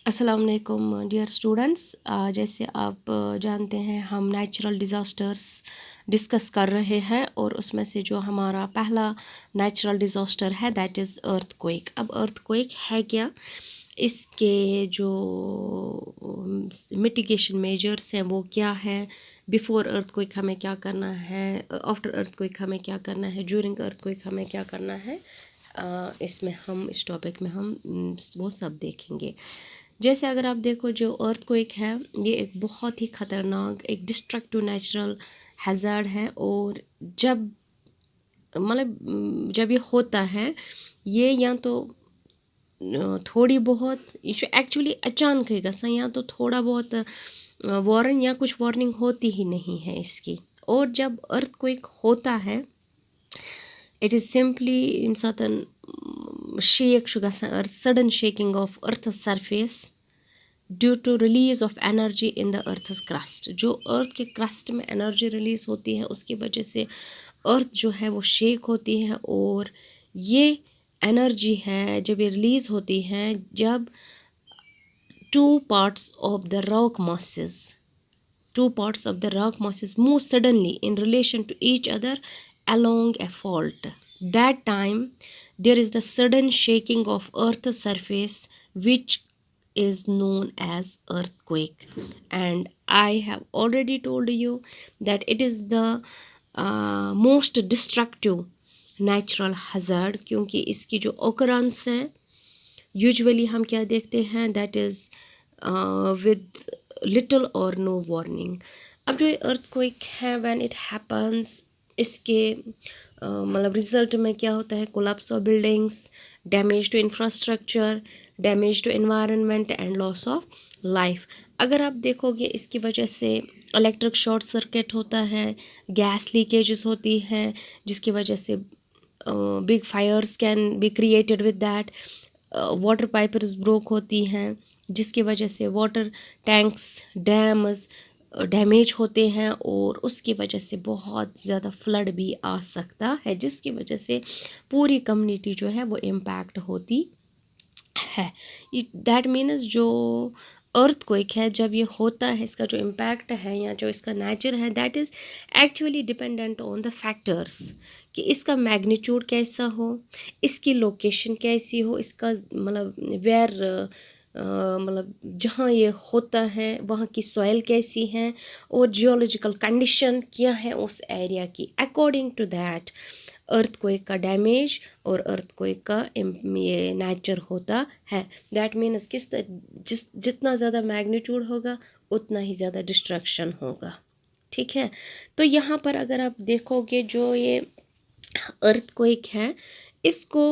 अस्सलाम वालेकुम dear students. जैसे आप जानते हैं हम नेचुरल डिज़ास्टर्स डिस्कस कर रहे हैं और उसमें से जो हमारा पहला नेचुरल डिज़ास्टर है दैट इज़ अर्थक्वेक। अब अर्थक्वेक है क्या, इसके जो मिटिगेशन मेजर्स हैं वो क्या है, बिफोर अर्थक्वेक हमें क्या करना है, आफ्टर अर्थक्वेक हमें क्या करना है, ड्यूरिंग अर्थक्वेक हमें क्या करना है, इसमें हम इस टॉपिक में हम वो सब देखेंगे। जैसे अगर आप देखो जो अर्थक्वेक है ये एक बहुत ही ख़तरनाक एक डिस्ट्रक्टिव नेचुरल हैज़ार्ड है। और जब जब ये होता है ये या तो थोड़ी बहुत एक्चुअली अचानक ही गसा या तो थोड़ा बहुत वार्निंग या कुछ वार्निंग होती ही नहीं है इसकी। और जब अर्थक्वेक होता है it is simply in certain shake earth, sudden shaking of earth's surface due to release of energy in the earth's crust. जो अर्थ के क्रस्ट में एनर्जी रिलीज होती है उसकी वजह से अर्थ जो है वो शेक होती है। और ये एनर्जी है जब ये रिलीज होती है जब two parts of the rock masses move suddenly in relation to each other along a fault. That time there is the sudden shaking of earth's surface which is known as earthquake. And I have already told you that it is the most destructive natural hazard, क्योंकि इसकी जो occurrence है usually हम क्या देखते हैं that is with little और no warning. अब जो अर्थक्वेक है व्हेन इट हैपन्स इसके रिजल्ट में क्या होता है, collapse of buildings, damage to infrastructure, damage to environment and loss of life. अगर आप देखोगे इसकी वजह से इलेक्ट्रिक शॉर्ट सर्किट होता है, गैस लीकेजेस होती हैं जिसकी वजह से big fires can be created with that, water pipes broke होती हैं जिसकी वजह से वाटर टैंक्स डैम्स डैमेज होते हैं और उसकी वजह से बहुत ज़्यादा फ्लड भी आ सकता है जिसकी वजह से पूरी कम्युनिटी जो है वो इम्पैक्ट होती है। दैट मीन्स जो अर्थक्वेक है जब ये होता है इसका जो इम्पैक्ट है या जो इसका नेचर है that is actually dependent on the factors कि इसका मैग्नीट्यूड कैसा हो, इसकी लोकेशन कैसी हो, इसका वेयर जहाँ ये होता है वहाँ की सॉइल कैसी है और जियोलॉजिकल कंडीशन क्या है उस एरिया की। अकॉर्डिंग टू दैट अर्थक्वेक का डैमेज और अर्थक्वेक का ये नेचर होता है। दैट मीन्स जितना ज़्यादा मैग्नीट्यूड होगा उतना ही ज़्यादा डिस्ट्रक्शन होगा। ठीक है, तो यहाँ पर अगर आप देखोगे जो ये अर्थक्वेक है इसको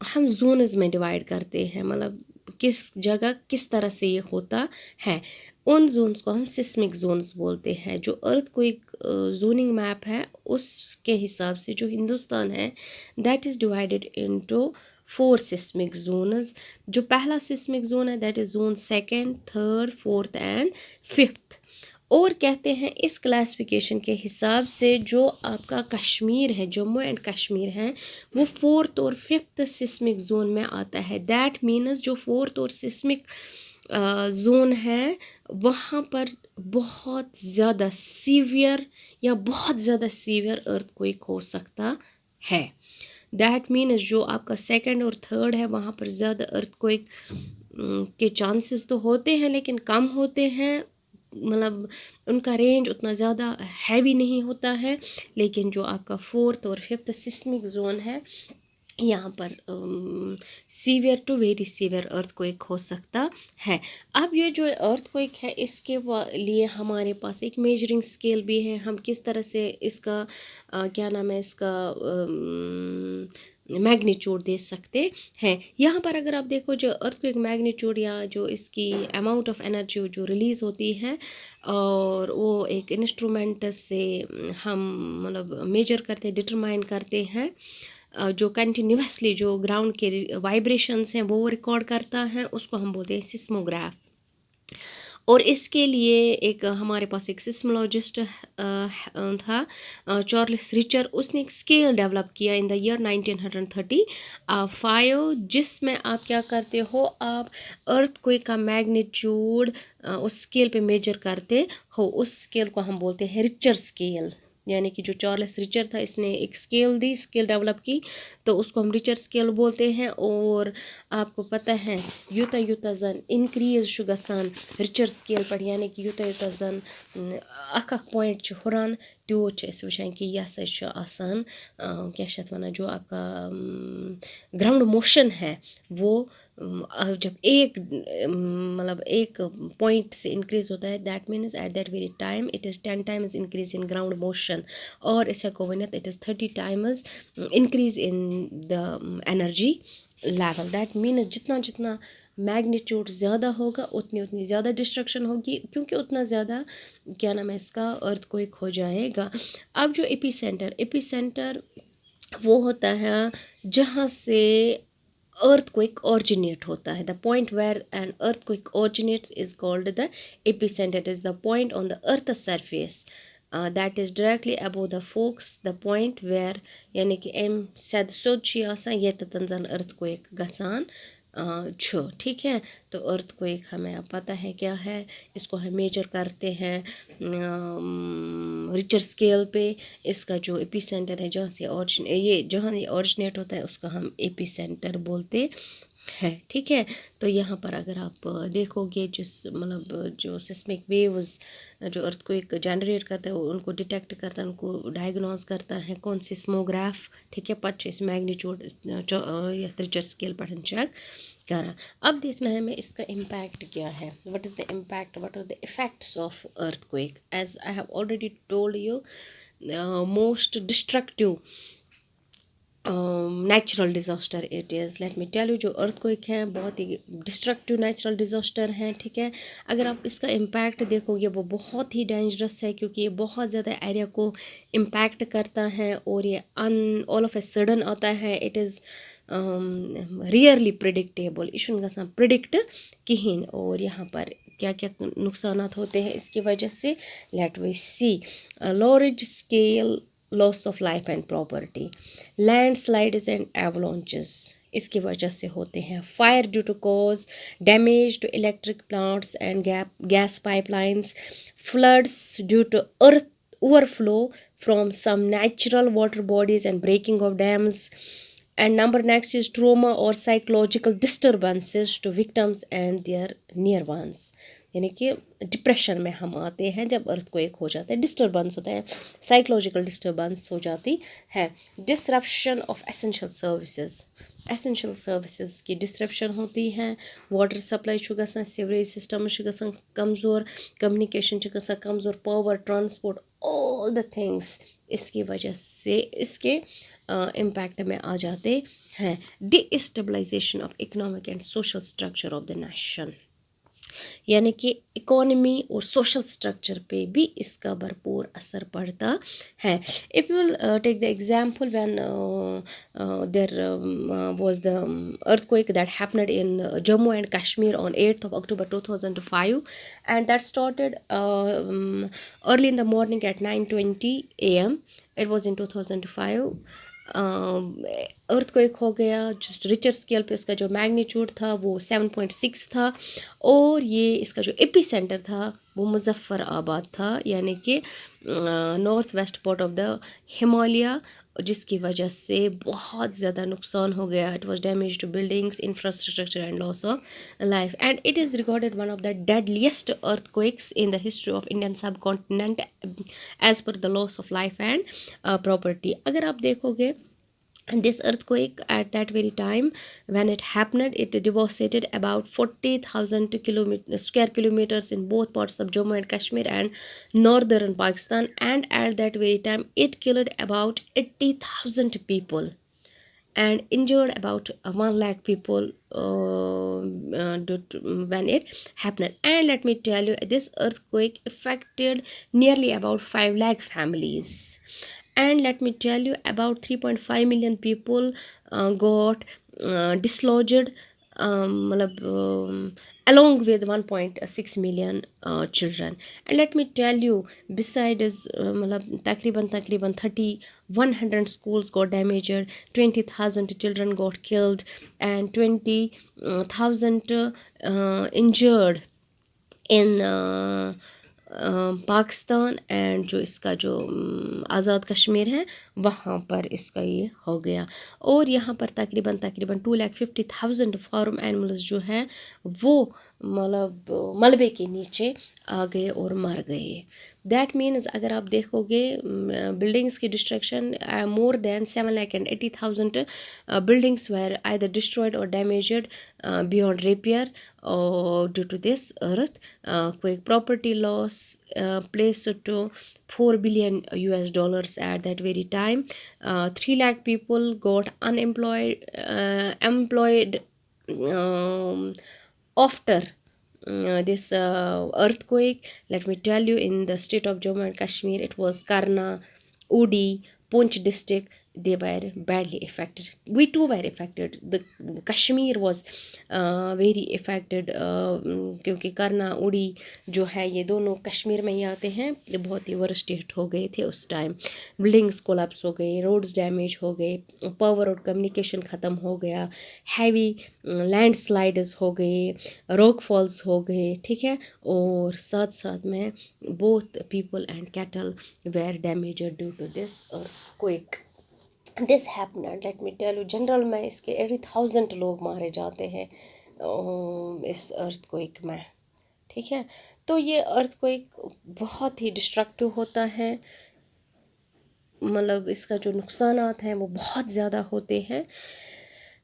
हम जोन्स में डिवाइड करते हैं, किस जगह किस तरह से ये होता है। उन जोन्स को हम सिस्मिक जोन्स बोलते हैं। जो अर्थक्वेक जोनिंग मैप है उसके हिसाब से जो हिंदुस्तान है that is divided into 4 seismic zones. जो पहला सिस्मिक जोन है that is zone 2nd, 3rd, 4th and 5th। और कहते हैं इस क्लासिफिकेशन के हिसाब से जो आपका कश्मीर है, जम्मू एंड कश्मीर है, वो 4th और 5th सिस्मिक जोन में आता है। दैट मीन्स जो 4th और सिस्मिक जोन है वहाँ पर बहुत ज़्यादा सीवियर या बहुत ज़्यादा सीवियर अर्थक्वेक हो सकता है। दैट मीन्स जो आपका 2nd और 3rd है वहाँ पर ज़्यादा अर्थक्वेक के चांसेस तो होते हैं लेकिन कम होते हैं, उनका रेंज उतना ज़्यादा हैवी नहीं होता है। लेकिन जो आपका 4th और 5th सिस्मिक जोन है यहाँ पर severe to very severe earthquake हो सकता है। अब ये जो अर्थक्वेक है इसके लिए हमारे पास एक मेजरिंग स्केल भी है। हम किस तरह से इसका क्या नाम है इसका मैग्नीट्यूड दे सकते हैं। यहाँ पर अगर आप देखो जो अर्थक्वेक मैग्नीट्यूड या जो इसकी अमाउंट ऑफ एनर्जी जो रिलीज़ होती है और वो एक इंस्ट्रूमेंट से हम मेजर करते डिटरमाइन करते हैं, जो कंटिन्यूसली जो ग्राउंड के वाइब्रेशंस हैं वो रिकॉर्ड करता है, उसको हम बोलते हैं सिस्मोग्राफ। और इसके लिए एक हमारे पास एक सिस्मोलॉजिस्ट था चार्ल्स रिचर। उसने एक स्केल डेवलप किया इन द ईयर 1935, जिसमें आप क्या करते हो, आप अर्थक्वेक का मैग्नीट्यूड उस स्केल पे मेजर करते हो। उस स्केल को हम बोलते हैं रिचर स्केल, यानी कि जो चार्ल्स रिचर था इसने एक स्केल डेवलप की, तो उसको हम रिचर स्केल बोलते हैं। और आपको पता है यूता यूता जन इंक्रीज छु गसान रिचर स्केल पर, यानी कि यूता यूता जन अख पॉइंट हुरान त्यूत छ अस वुचान कि यह हसा छु आसान क्या छ वनान, जो आपका ग्राउंड मोशन है वो जब एक मतलब एक पॉइंट से इंक्रीज होता है, that means at that very time it is 10 times increase in ground motion, और इसे को वनित it is 30 times increase in the energy level. That means जितना जितना मैग्नीट्यूड ज़्यादा होगा उतनी उतनी ज़्यादा डिस्ट्रक्शन होगी, क्योंकि उतना ज़्यादा क्या नाम है इसका अर्थक्वेक हो जाएगा। अब जो एपिसेंटर वो होता है जहाँ से earthquake originate होता है। The point where an earthquake originates is called the epicenter. It is the point on the earth's surface that is directly above the forks, the point where यानी कि एम सद सोच छी आसान ये तंजन earthquake गसान छो, ठीक है। तो earthquake हमें अब पता है क्या है, इसको हम मेजर करते हैं रिचर स्केल पे। इसका जो एपिसेंटर है जहाँ से जहाँ ये ऑरिजिनेट होता है उसका हम एपिसेंटर बोलते हैं, ठीक है। तो यहाँ पर अगर आप देखोगे जिस मतलब जो सिस्मिक वेव्स जो अर्थक्वेक जनरेट करता है उनको डिटेक्ट करता है, उनको डायग्नोज करता है कौन सिस्मोग्राफ, ठीक है। पच इस मैग्नीट्यूड रिचर स्केल पर चेक करा। अब देखना है हमें इसका इम्पैक्ट क्या है, what is the impact, what are the effects of earthquake. As I have already told you, most destructive natural disaster it is. Let me tell you, जो अर्थक्वेक है बहुत ही डिस्ट्रक्टिव नेचुरल डिज़ास्टर हैं, ठीक है। अगर आप इसका इम्पैक्ट देखोगे वो बहुत ही डेंजरस है, क्योंकि ये बहुत ज़्यादा एरिया को इम्पैक्ट करता है और ये ऑल ऑफ ए सडन आता है। इट इज़ रियरली प्रिडिक्टेबल, इशुन गसान प्रिडिक्ट कहीं। और यहाँ पर क्या क्या नुकसानात होते हैं इसकी वजह से, let we see. Large scale loss of life and property, landslides and avalanches इसकी वजह से होते हैं। Fire due to cause damage to electric plants and gas pipelines, floods due to earth overflow from some natural water bodies and breaking of dams. And number next is trauma or psychological disturbances to victims and their near ones. यानी कि depression में हम आते हैं जब earthquake हो जाता है, डिस्टर्बेंस होता है, साइकोलॉजिकल डिस्टर्बेंस हो जाती है। डिसरप्शन ऑफ एसेंशियल सर्विसेज की डिसरप्शन होती है। वाटर सप्लाई छु गसान, सीवरेज सिस्टम छु गसान कमज़ोर, कम्युनिकेशन छु गसान कमज़ोर, power transport, all the things इसकी वजह से इसके इम्पैक्ट में आ जाते हैं। Destabilisation of economic and social structure of the nation, यानी कि इकोनॉमी और सोशल स्ट्रक्चर पे भी इसका भरपूर असर पड़ता है। If you will take the example when there was the earthquake that happened in Jammu and Kashmir on 8th of October 2005, and that started early in the morning at 9:20 a.m. It was in 2005. Earthquake हो गया, just Richter scale पे इसका जो magnitude था वो 7.6 था, और ये इसका जो एपी सेंटर था वो मुजफ्फराबाद था, यानी कि north west part of the Himalaya, जिसकी वजह से बहुत ज़्यादा नुकसान हो गया। It was damage to buildings, infrastructure and loss of life, and it is recorded one of the deadliest earthquakes in the history of Indian subcontinent as per the loss of life and property. अगर आप देखोगे, this earthquake at that very time when it happened, it devastated about 40,000 square kilometers in both parts of Jammu and Kashmir and northern Pakistan, and at that very time it killed about 80,000 people and injured about 1 lakh people when it happened. And let me tell you, this earthquake affected nearly about 5 lakh families, and let me tell you about 3.5 million people got dislodged मतलब along with 1.6 million children. And let me tell you, besides मतलब तकरीबन 100 schools got damaged, 20,000 children got killed, and 20,000 injured in Pakistan and जो इसका जो आज़ाद कश्मीर है वहाँ पर इसका ये हो गया। और यहाँ पर तकरीबन 250,000 फार्म एनिमल्स जो है वो मतलब मलबे के नीचे आ गए और मर गए। दैट मीन्स अगर आप देखोगे बिल्डिंग्स की destruction, more than 7,80,000 buildings were either destroyed or damaged beyond repair due to this earthquake. Property loss placed to $4 billion at that very time. 3 lakh people got employed after this earthquake. Let me tell you, in the state of Jammu and Kashmir, it was Karna, Udi, Poonch district, they were badly affected. We too were affected. The Kashmir was very affected क्योंकि करना उड़ी जो है ये दोनों कश्मीर में ही आते हैं। ये बहुत ही वर्स्ट हिट हो गए थे उस टाइम। बिल्डिंग्स कोलैप्स हो गए, रोड्स डैमेज हो गए, पावर और कम्युनिकेशन ख़त्म हो गया, हैवी लैंडस्लाइड्स हो गए, रॉक फॉल्स हो गए, ठीक है। और साथ साथ में both people and cattle were damaged due to this earthquake. This happen, let me tell you, general में इसके 80,000 लोग मारे जाते हैं इस अर्थक्वेक में, ठीक है। तो ये अर्थक्वेक बहुत ही डिस्ट्रक्टिव होता है, मतलब इसका जो नुकसानात हैं वो बहुत ज़्यादा होते हैं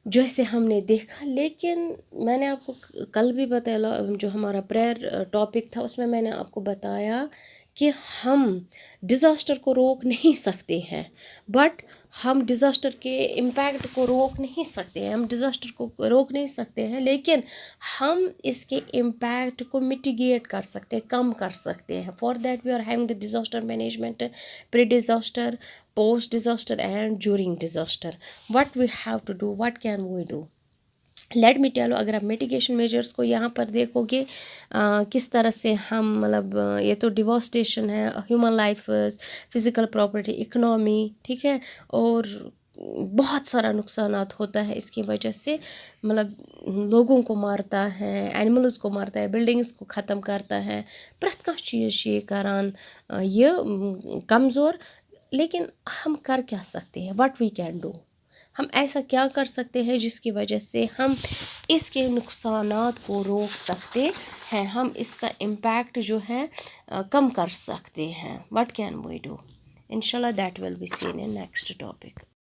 जैसे हमने देखा। लेकिन मैंने आपको कल भी बताया, जो हमारा प्रेयर टॉपिक था उसमें मैंने आपको बताया कि हम डिज़ास्टर को रोक नहीं सकते हैं, बट हम डिज़ास्टर के इम्पैक्ट को रोक नहीं सकते हैं, हम डिज़ास्टर को रोक नहीं सकते हैं, लेकिन हम इसके इम्पैक्ट को मिटिगेट कर सकते हैं, कम कर सकते हैं। For that we are having the disaster management, pre disaster, post disaster and during disaster. What we have to do, what can we do? Let me tell you, अगर आप मिटिगेशन मेजर्स को यहाँ पर देखोगे किस तरह से हम मतलब ये तो डिवास्टेशन है, human life, physical property, economy, ठीक है, और बहुत सारा नुकसानात होता है इसकी वजह से। मतलब लोगों को मारता है, एनिमल्स को मारता है, बिल्डिंग्स को ख़त्म करता है, प्रत कह चीज़ ये करान ये कमज़ोर। लेकिन हम कर क्या सकते हैं, व्हाट वी कैन डू, हम ऐसा क्या कर सकते हैं जिसकी वजह से हम इसके नुकसानात को रोक सकते हैं, हम इसका इम्पैक्ट जो है कम कर सकते हैं। What can we do? इंशाल्लाह that will be seen in next topic.